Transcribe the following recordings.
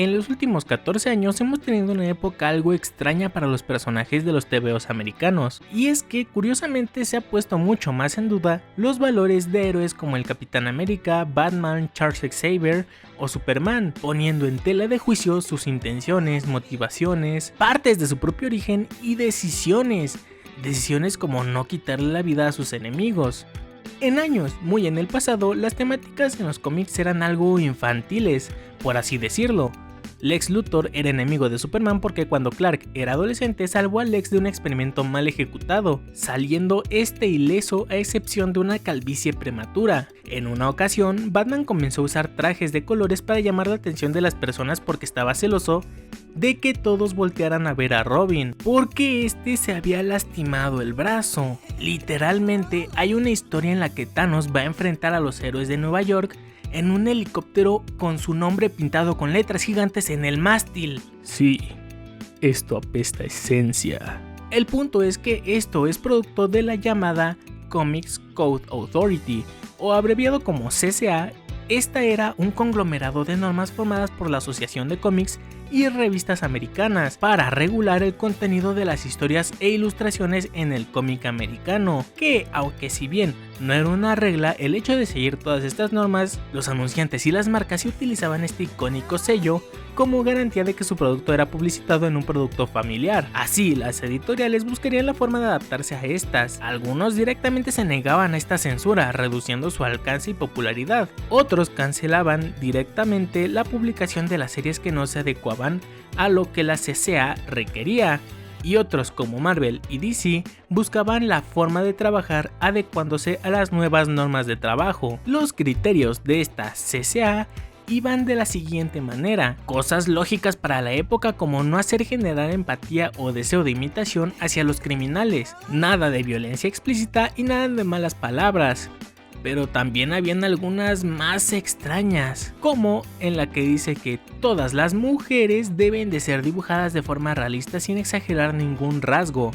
en los últimos 14 años hemos tenido una época algo extraña para los personajes de los TVOs americanos, y es que curiosamente se ha puesto mucho más en duda los valores de héroes como el Capitán América, Batman, Charles Xavier o Superman, poniendo en tela de juicio sus intenciones, motivaciones, partes de su propio origen y decisiones como no quitarle la vida a sus enemigos. En años muy en el pasado, las temáticas en los cómics eran algo infantiles, por así decirlo. Lex Luthor era enemigo de Superman porque cuando Clark era adolescente salvó a Lex de un experimento mal ejecutado, saliendo este ileso a excepción de una calvicie prematura. En una ocasión, Batman comenzó a usar trajes de colores para llamar la atención de las personas porque estaba celoso de que todos voltearan a ver a Robin, porque este se había lastimado el brazo. Literalmente hay una historia en la que Thanos va a enfrentar a los héroes de Nueva York en un helicóptero con su nombre pintado con letras gigantes en el mástil. Sí, esto apesta a esencia. El punto es que esto es producto de la llamada Comics Code Authority, o abreviado como CCA. Esta era un conglomerado de normas formadas por la Asociación de Cómics y revistas americanas para regular el contenido de las historias e ilustraciones en el cómic americano, que aunque si bien no era una regla el hecho de seguir todas estas normas, los anunciantes y las marcas sí utilizaban este icónico sello como garantía de que su producto era publicitado en un producto familiar. Así, las editoriales buscarían la forma de adaptarse a estas. Algunos directamente se negaban a esta censura, reduciendo su alcance y popularidad. Otros cancelaban directamente la publicación de las series que no se adecuaban a lo que la CCA requería. Y otros como Marvel y DC buscaban la forma de trabajar adecuándose a las nuevas normas de trabajo. Los criterios de esta CCA iban de la siguiente manera: cosas lógicas para la época como no hacer generar empatía o deseo de imitación hacia los criminales, nada de violencia explícita y nada de malas palabras. Pero también habían algunas más extrañas, como en la que dice que todas las mujeres deben de ser dibujadas de forma realista sin exagerar ningún rasgo.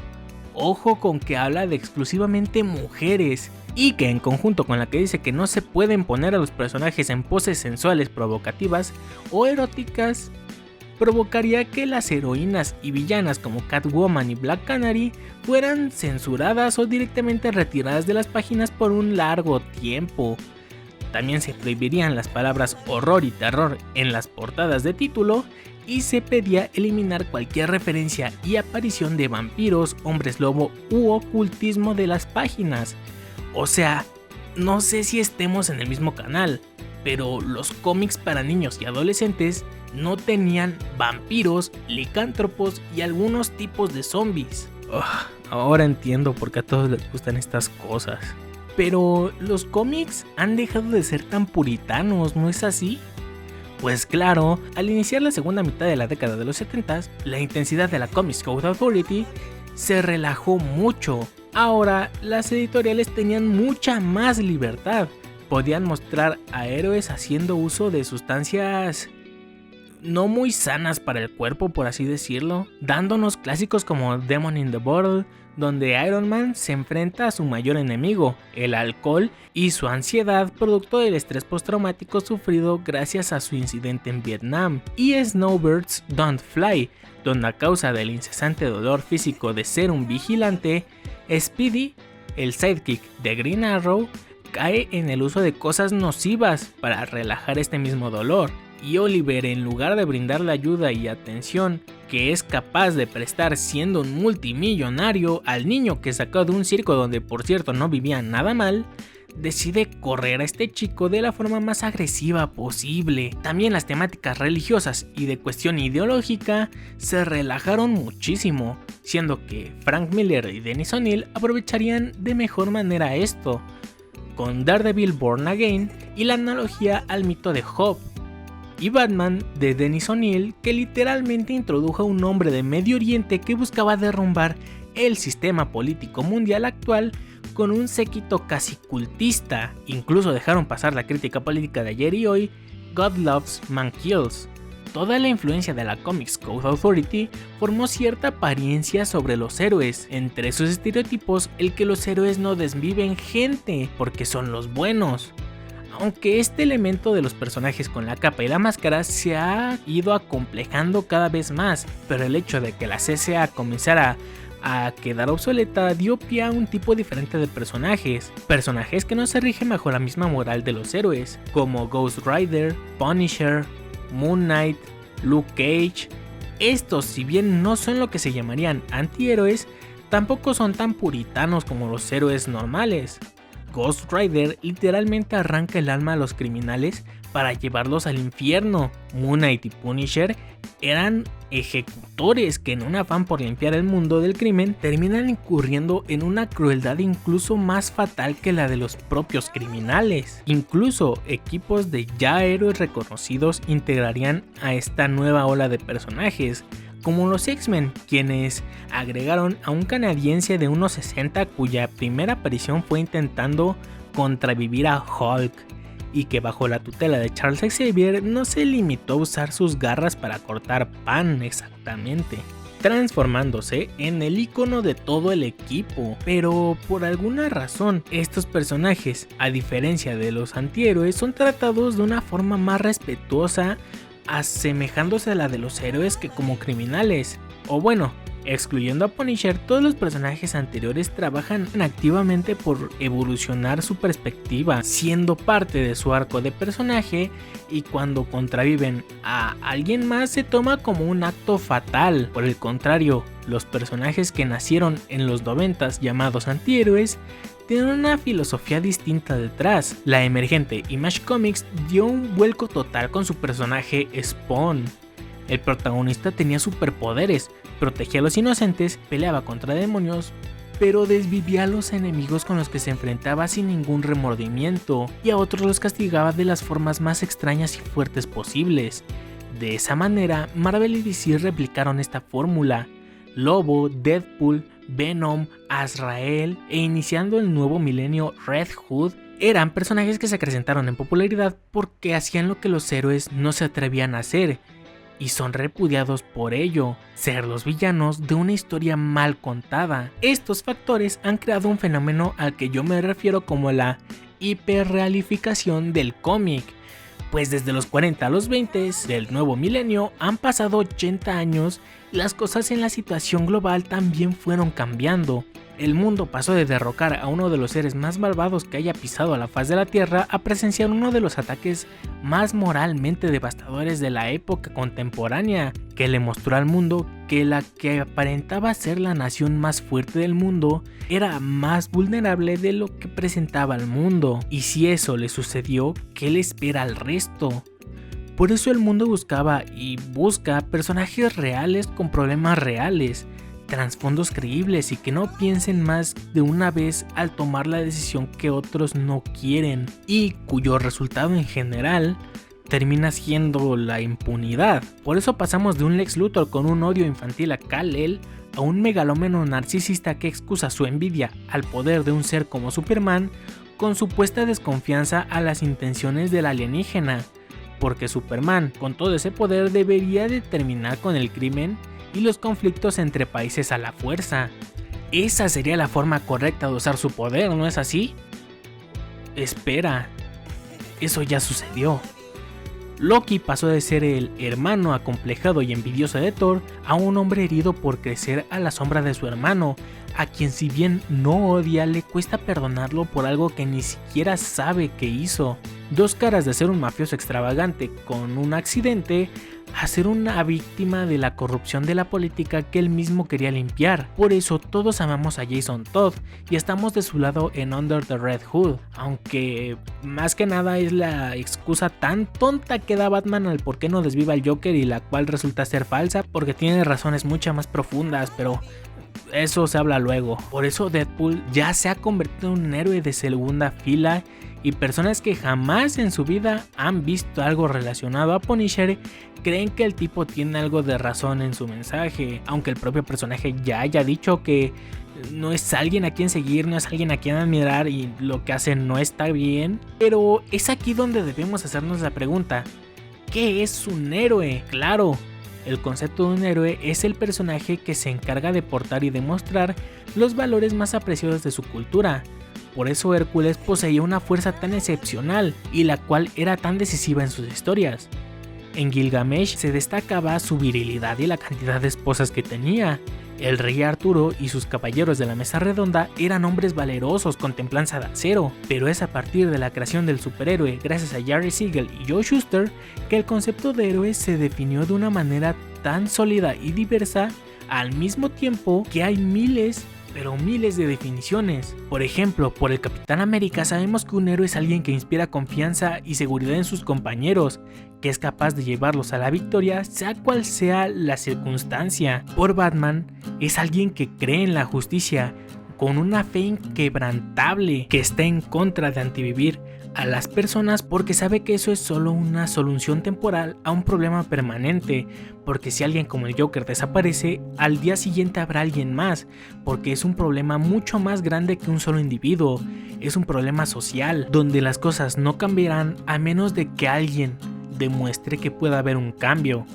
Ojo con que habla de exclusivamente mujeres, y que en conjunto con la que dice que no se pueden poner a los personajes en poses sensuales provocativas o eróticas, provocaría que las heroínas y villanas como Catwoman y Black Canary fueran censuradas o directamente retiradas de las páginas por un largo tiempo. También se prohibirían las palabras horror y terror en las portadas de título, y se pedía eliminar cualquier referencia y aparición de vampiros, hombres lobo u ocultismo de las páginas. O sea, no sé si estemos en el mismo canal, pero los cómics para niños y adolescentes no tenían vampiros, licántropos y algunos tipos de zombies. Ahora entiendo por qué a todos les gustan estas cosas. Pero los cómics han dejado de ser tan puritanos, ¿no es así? Pues claro, al iniciar la segunda mitad de la década de los 70s, la intensidad de la Comics Code Authority se relajó mucho. Ahora, las editoriales tenían mucha más libertad. Podían mostrar a héroes haciendo uso de sustancias no muy sanas para el cuerpo, por así decirlo, dándonos clásicos como Demon in the Bottle, donde Iron Man se enfrenta a su mayor enemigo, el alcohol y su ansiedad producto del estrés postraumático sufrido gracias a su incidente en Vietnam, y Snowbirds Don't Fly, donde a causa del incesante dolor físico de ser un vigilante, Speedy, el sidekick de Green Arrow, cae en el uso de cosas nocivas para relajar este mismo dolor. Y Oliver, en lugar de brindarle ayuda y atención que es capaz de prestar siendo un multimillonario al niño que sacó de un circo donde por cierto no vivía nada mal, decide correr a este chico de la forma más agresiva posible. También las temáticas religiosas y de cuestión ideológica se relajaron muchísimo, siendo que Frank Miller y Dennis O'Neil aprovecharían de mejor manera esto, con Daredevil Born Again y la analogía al mito de Job, y Batman de Dennis O'Neil, que literalmente introdujo a un hombre de Medio Oriente que buscaba derrumbar el sistema político mundial actual con un séquito casi cultista. Incluso dejaron pasar la crítica política de ayer y hoy, God Loves, Man Kills. Toda la influencia de la Comics Code Authority formó cierta apariencia sobre los héroes, entre sus estereotipos el que los héroes no desviven gente porque son los buenos, Aunque este elemento de los personajes con la capa y la máscara se ha ido acomplejando cada vez más, pero el hecho de que la CCA comenzara a quedar obsoleta dio pie a un tipo diferente de personajes que no se rigen bajo la misma moral de los héroes, como Ghost Rider, Punisher, Moon Knight, Luke Cage. Estos, si bien no son lo que se llamarían antihéroes, tampoco son tan puritanos como los héroes normales. Ghost Rider literalmente arranca el alma a los criminales para llevarlos al infierno. Moon Knight y Punisher eran ejecutores que en un afán por limpiar el mundo del crimen terminan incurriendo en una crueldad incluso más fatal que la de los propios criminales. Incluso equipos de ya héroes reconocidos integrarían a esta nueva ola de personajes, como los X-Men, quienes agregaron a un canadiense de unos 60 cuya primera aparición fue intentando contravivir a Hulk, y que bajo la tutela de Charles Xavier no se limitó a usar sus garras para cortar pan exactamente, transformándose en el icono de todo el equipo. Pero por alguna razón, estos personajes, a diferencia de los antihéroes, son tratados de una forma más respetuosa, asemejándose a la de los héroes que como criminales. O bueno, excluyendo a Punisher, todos los personajes anteriores trabajan activamente por evolucionar su perspectiva, siendo parte de su arco de personaje, y cuando contraviven a alguien más se toma como un acto fatal. Por el contrario, los personajes que nacieron en los 90s llamados antihéroes tienen una filosofía distinta detrás. La emergente Image Comics dio un vuelco total con su personaje Spawn. El protagonista tenía superpoderes, protegía a los inocentes, peleaba contra demonios, pero desvivía a los enemigos con los que se enfrentaba sin ningún remordimiento, y a otros los castigaba de las formas más extrañas y fuertes posibles. De esa manera, Marvel y DC replicaron esta fórmula. Lobo, Deadpool, Venom, Azrael e iniciando el nuevo milenio Red Hood eran personajes que se acrecentaron en popularidad porque hacían lo que los héroes no se atrevían a hacer, y son repudiados por ello, ser los villanos de una historia mal contada. Estos factores han creado un fenómeno al que yo me refiero como la hiperrealificación del cómic, pues desde los 40 a los 20 del nuevo milenio han pasado 80 años y las cosas en la situación global también fueron cambiando. El mundo pasó de derrocar a uno de los seres más malvados que haya pisado a la faz de la Tierra a presenciar uno de los ataques más moralmente devastadores de la época contemporánea, que le mostró al mundo que la que aparentaba ser la nación más fuerte del mundo era más vulnerable de lo que presentaba al mundo. Y si eso le sucedió, ¿qué le espera al resto? Por eso el mundo buscaba y busca personajes reales con problemas reales, trasfondos creíbles y que no piensen más de una vez al tomar la decisión que otros no quieren, y cuyo resultado en general termina siendo la impunidad. Por eso pasamos de un Lex Luthor con un odio infantil a Kal-El a un megalómano narcisista que excusa su envidia al poder de un ser como Superman con supuesta desconfianza a las intenciones del alienígena, porque Superman con todo ese poder debería de terminar con el crimen y los conflictos entre países a la fuerza. Esa sería la forma correcta de usar su poder, ¿no es así? Espera, eso ya sucedió. Loki pasó de ser el hermano acomplejado y envidioso de Thor a un hombre herido por crecer a la sombra de su hermano, a quien si bien no odia, le cuesta perdonarlo por algo que ni siquiera sabe que hizo. Dos caras de ser un mafioso extravagante con un accidente a ser una víctima de la corrupción de la política que él mismo quería limpiar. Por eso todos amamos a Jason Todd y estamos de su lado en Under the Red Hood, aunque más que nada es la excusa tan tonta que da Batman al por qué no desviva al Joker, y la cual resulta ser falsa porque tiene razones mucho más profundas, pero eso se habla luego. Por eso Deadpool ya se ha convertido en un héroe de segunda fila, y personas que jamás en su vida han visto algo relacionado a Punisher creen que el tipo tiene algo de razón en su mensaje, aunque el propio personaje ya haya dicho que no es alguien a quien seguir, no es alguien a quien admirar y lo que hace no está bien. Pero es aquí donde debemos hacernos la pregunta: ¿qué es un héroe? Claro, el concepto de un héroe es el personaje que se encarga de portar y demostrar los valores más apreciados de su cultura. Por eso Hércules poseía una fuerza tan excepcional y la cual era tan decisiva en sus historias. En Gilgamesh se destacaba su virilidad y la cantidad de esposas que tenía. El rey Arturo y sus caballeros de la mesa redonda eran hombres valerosos con templanza de acero, pero es a partir de la creación del superhéroe gracias a Jerry Siegel y Joe Shuster que el concepto de héroe se definió de una manera tan sólida y diversa, al mismo tiempo que hay miles de definiciones. Por ejemplo, por el Capitán América sabemos que un héroe es alguien que inspira confianza y seguridad en sus compañeros, que es capaz de llevarlos a la victoria sea cual sea la circunstancia. Por Batman, es alguien que cree en la justicia, con una fe inquebrantable, que está en contra de antivivir a las personas porque sabe que eso es solo una solución temporal a un problema permanente, porque si alguien como el Joker desaparece, al día siguiente habrá alguien más, porque es un problema mucho más grande que un solo individuo, es un problema social, donde las cosas no cambiarán a menos de que alguien demuestre que pueda haber un cambio.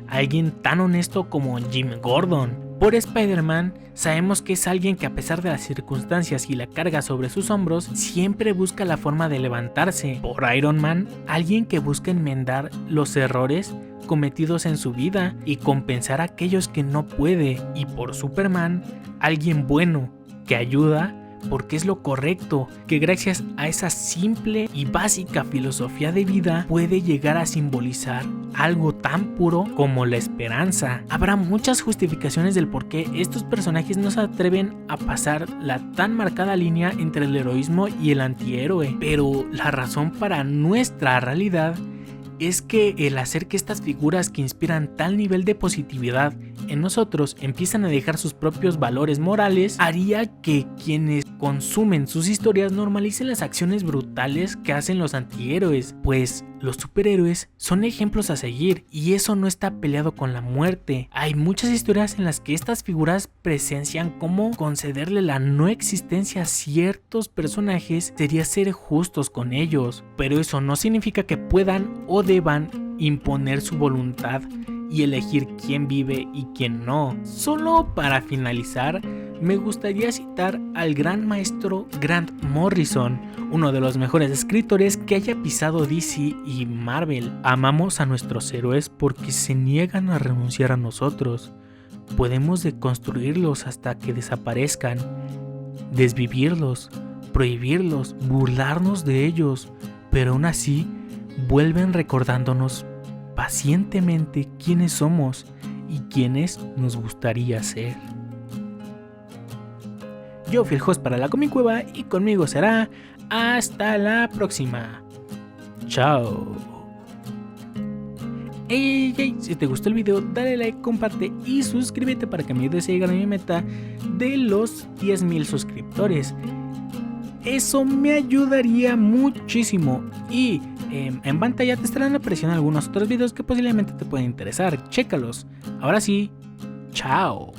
Alguien tan honesto como Jim Gordon. Por Spider-Man, sabemos que es alguien que a pesar de las circunstancias y la carga sobre sus hombros, siempre busca la forma de levantarse. Por Iron Man, alguien que busca enmendar los errores cometidos en su vida y compensar a aquellos que no puede. Y por Superman, alguien bueno que ayuda porque es lo correcto, que gracias a esa simple y básica filosofía de vida puede llegar a simbolizar algo tan puro como la esperanza. Habrá muchas justificaciones del por qué estos personajes no se atreven a pasar la tan marcada línea entre el heroísmo y el antihéroe, pero la razón para nuestra realidad es que el hacer que estas figuras que inspiran tal nivel de positividad en nosotros empiezan a dejar sus propios valores morales haría que quienes consumen sus historias normalicen las acciones brutales que hacen los antihéroes, pues los superhéroes son ejemplos a seguir y eso no está peleado con la muerte. Hay muchas historias en las que estas figuras presencian cómo concederle la no existencia a ciertos personajes sería ser justos con ellos, pero eso no significa que puedan o deban imponer su voluntad y elegir quién vive y quién no. Solo para finalizar, me gustaría citar al gran maestro Grant Morrison, uno de los mejores escritores que haya pisado DC y Marvel. Amamos a nuestros héroes porque se niegan a renunciar a nosotros. Podemos deconstruirlos hasta que desaparezcan, desvivirlos, prohibirlos, burlarnos de ellos, pero aún así vuelven recordándonos pacientemente quiénes somos y quiénes nos gustaría ser. Yo fui el host para la Comic Cueva y conmigo será hasta la próxima. Chao. Hey, si te gustó el video, dale like, comparte y suscríbete para que me ayudes a llegar a mi meta de los 10,000 suscriptores. Eso me ayudaría muchísimo. Y en pantalla te estarán apareciendo algunos otros videos que posiblemente te pueden interesar. Chécalos. Ahora sí, chao.